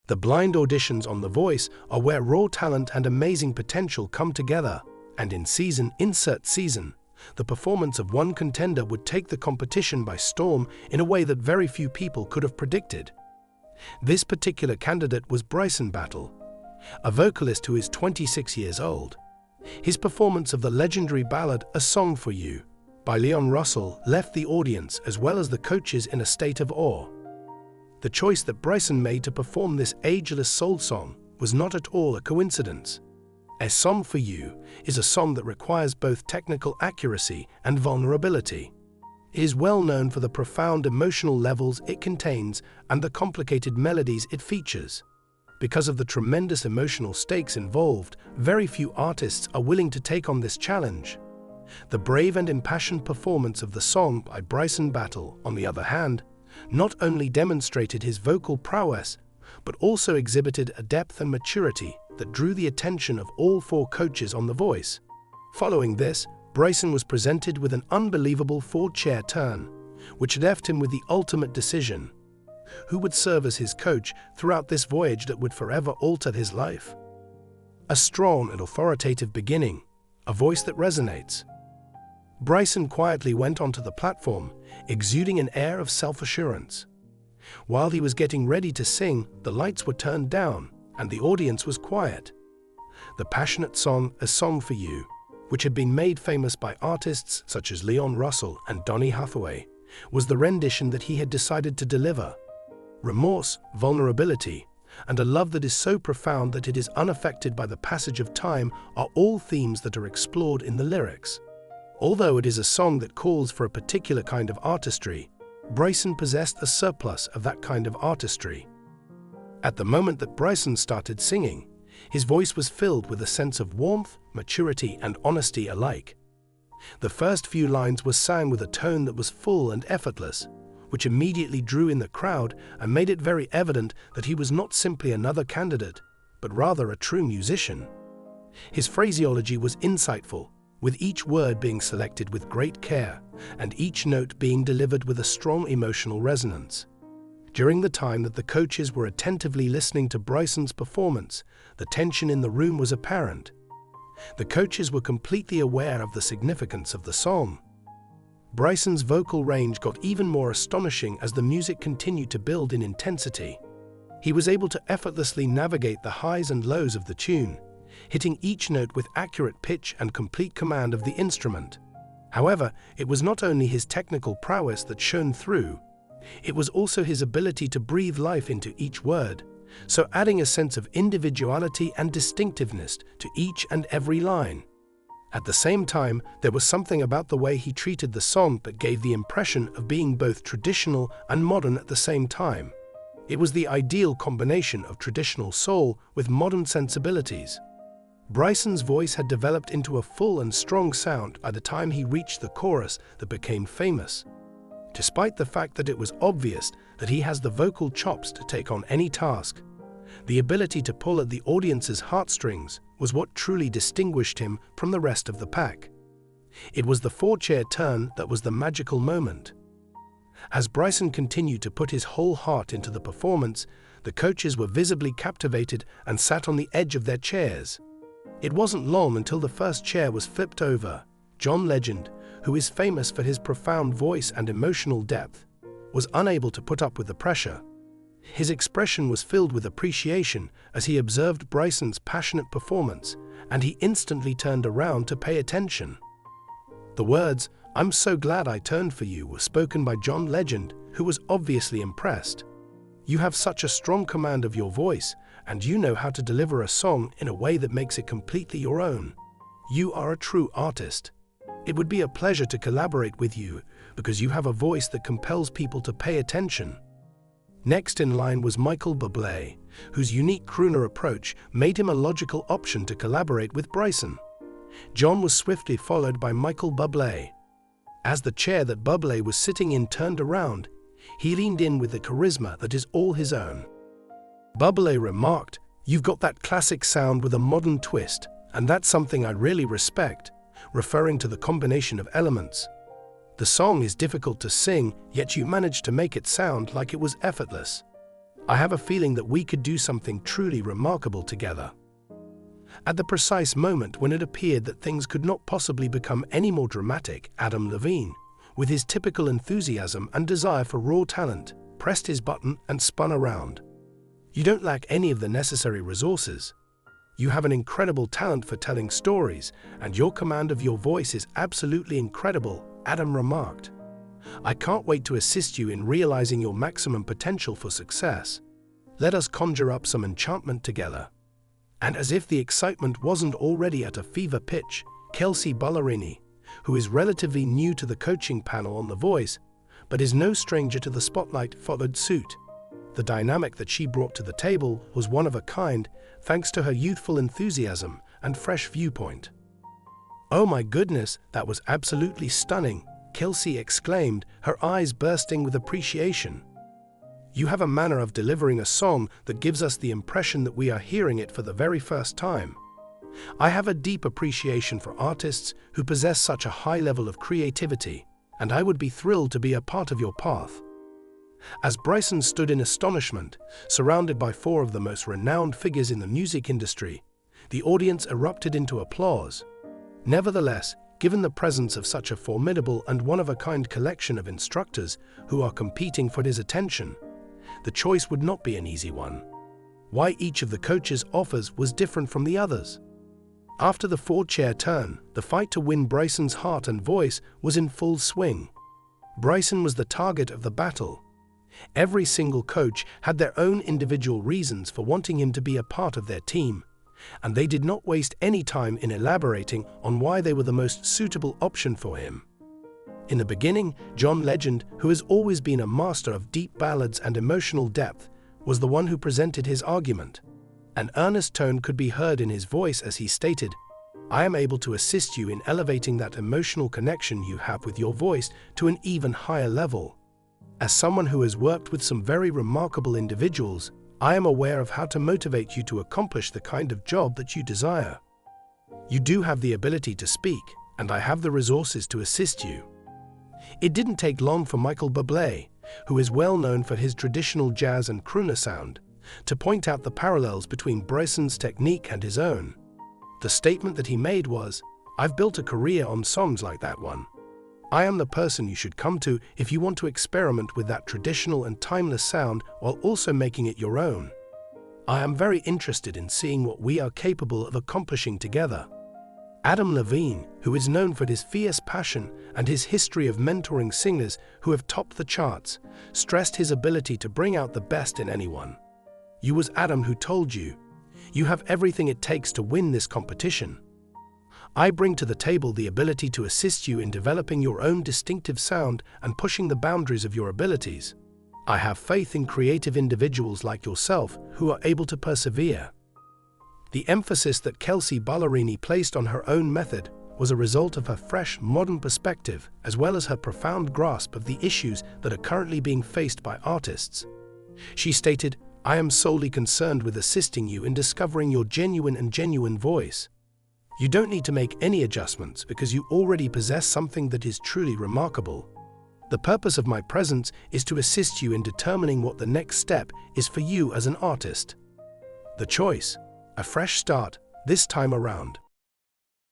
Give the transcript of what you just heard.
The blind auditions on The Voice are where raw talent and amazing potential come together, and in insert season, the performance of one contender would take the competition by storm in a way that very few people could have predicted. This particular candidate was Bryson, a vocalist who is 26 years old. His performance of the legendary ballad "A Song for You" by Leon Russell left the audience as well as the coaches in a state of awe. The choice that Bryson made to perform this ageless soul song was not at all a coincidence. "A Song for You" is a song that requires both technical accuracy and vulnerability. It is well known for the profound emotional levels it contains and the complicated melodies it features. Because of the tremendous emotional stakes involved, very few artists are willing to take on this challenge. The brave and impassioned performance of the song by Bryson, on the other hand, not only demonstrated his vocal prowess, but also exhibited a depth and maturity that drew the attention of all 4 coaches on The Voice. Following this, Bryson was presented with an unbelievable 4-chair turn, which left him with the ultimate decision: who would serve as his coach throughout this voyage that would forever alter his life. A strong and authoritative beginning, a voice that resonates. Bryson quietly went onto the platform, exuding an air of self-assurance. While he was getting ready to sing, the lights were turned down, and the audience was quiet. The passionate song, "A Song for You," which had been made famous by artists such as Leon Russell and Donny Hathaway, was the rendition that he had decided to deliver. Remorse, vulnerability, and a love that is so profound that it is unaffected by the passage of time are all themes that are explored in the lyrics. Although it is a song that calls for a particular kind of artistry, Bryson possessed a surplus of that kind of artistry. At the moment that Bryson started singing, his voice was filled with a sense of warmth, maturity, and honesty alike. The first few lines were sang with a tone that was full and effortless, which immediately drew in the crowd and made it very evident that he was not simply another candidate, but rather a true musician. His phraseology was insightful, with each word being selected with great care and each note being delivered with a strong emotional resonance. During the time that the coaches were attentively listening to Bryson's performance, the tension in the room was apparent. The coaches were completely aware of the significance of the song. Bryson's vocal range got even more astonishing as the music continued to build in intensity. He was able to effortlessly navigate the highs and lows of the tune, hitting each note with accurate pitch and complete command of the instrument. However, it was not only his technical prowess that shone through, it was also his ability to breathe life into each word, so adding a sense of individuality and distinctiveness to each and every line. At the same time, there was something about the way he treated the song that gave the impression of being both traditional and modern at the same time. It was the ideal combination of traditional soul with modern sensibilities. Bryson's voice had developed into a full and strong sound by the time he reached the chorus that became famous. Despite the fact that it was obvious that he has the vocal chops to take on any task, the ability to pull at the audience's heartstrings was what truly distinguished him from the rest of the pack. It was the 4-chair turn that was the magical moment. As Bryson continued to put his whole heart into the performance, the coaches were visibly captivated and sat on the edge of their chairs. It wasn't long until the first chair was flipped over. John Legend, who is famous for his profound voice and emotional depth, was unable to put up with the pressure. His expression was filled with appreciation as he observed Bryson's passionate performance, and he instantly turned around to pay attention. The words, "I'm so glad I turned for you," were spoken by John Legend, who was obviously impressed. "You have such a strong command of your voice, and you know how to deliver a song in a way that makes it completely your own. You are a true artist. It would be a pleasure to collaborate with you because you have a voice that compels people to pay attention." Next in line was Michael Bublé, whose unique crooner approach made him a logical option to collaborate with Bryson. John was swiftly followed by Michael Bublé. As the chair that Bublé was sitting in turned around, he leaned in with the charisma that is all his own. Bublé remarked, "You've got that classic sound with a modern twist, and that's something I really respect," referring to the combination of elements. "The song is difficult to sing, yet you managed to make it sound like it was effortless. I have a feeling that we could do something truly remarkable together." At the precise moment when it appeared that things could not possibly become any more dramatic, Adam Levine, with his typical enthusiasm and desire for raw talent, pressed his button and spun around. "You don't lack any of the necessary resources. You have an incredible talent for telling stories, and your command of your voice is absolutely incredible," Adam remarked. "I can't wait to assist you in realizing your maximum potential for success. Let us conjure up some enchantment together." And as if the excitement wasn't already at a fever pitch, Kelsey Ballerini, who is relatively new to the coaching panel on The Voice, but is no stranger to the spotlight, followed suit. The dynamic that she brought to the table was one of a kind, thanks to her youthful enthusiasm and fresh viewpoint. "Oh my goodness, that was absolutely stunning," Kelsey exclaimed, her eyes bursting with appreciation. "You have a manner of delivering a song that gives us the impression that we are hearing it for the very first time. I have a deep appreciation for artists who possess such a high level of creativity, and I would be thrilled to be a part of your path." As Bryson stood in astonishment, surrounded by four of the most renowned figures in the music industry, the audience erupted into applause. Nevertheless, given the presence of such a formidable and one-of-a-kind collection of instructors who are competing for his attention, the choice would not be an easy one. Why each of the coaches' offers was different from the others. After the four-chair turn, the fight to win Bryson's heart and voice was in full swing. Bryson was the target of the battle. Every single coach had their own individual reasons for wanting him to be a part of their team, and they did not waste any time in elaborating on why they were the most suitable option for him. In the beginning, John Legend, who has always been a master of deep ballads and emotional depth, was the one who presented his argument. An earnest tone could be heard in his voice as he stated, "I am able to assist you in elevating that emotional connection you have with your voice to an even higher level. As someone who has worked with some very remarkable individuals, I am aware of how to motivate you to accomplish the kind of job that you desire. You do have the ability to speak, and I have the resources to assist you." It didn't take long for Michael Bublé, who is well known for his traditional jazz and crooner sound, to point out the parallels between Bryson's technique and his own. The statement that he made was, "I've built a career on songs like that one. I am the person you should come to if you want to experiment with that traditional and timeless sound while also making it your own. I am very interested in seeing what we are capable of accomplishing together." Adam Levine, who is known for his fierce passion and his history of mentoring singers who have topped the charts, stressed his ability to bring out the best in anyone. "You was Adam who told you, you have everything it takes to win this competition. I bring to the table the ability to assist you in developing your own distinctive sound and pushing the boundaries of your abilities. I have faith in creative individuals like yourself who are able to persevere." The emphasis that Kelsey Ballerini placed on her own method was a result of her fresh, modern perspective, as well as her profound grasp of the issues that are currently being faced by artists. She stated, "I am solely concerned with assisting you in discovering your genuine voice. You don't need to make any adjustments because you already possess something that is truly remarkable. The purpose of my presence is to assist you in determining what the next step is for you as an artist. The choice, a fresh start, this time around."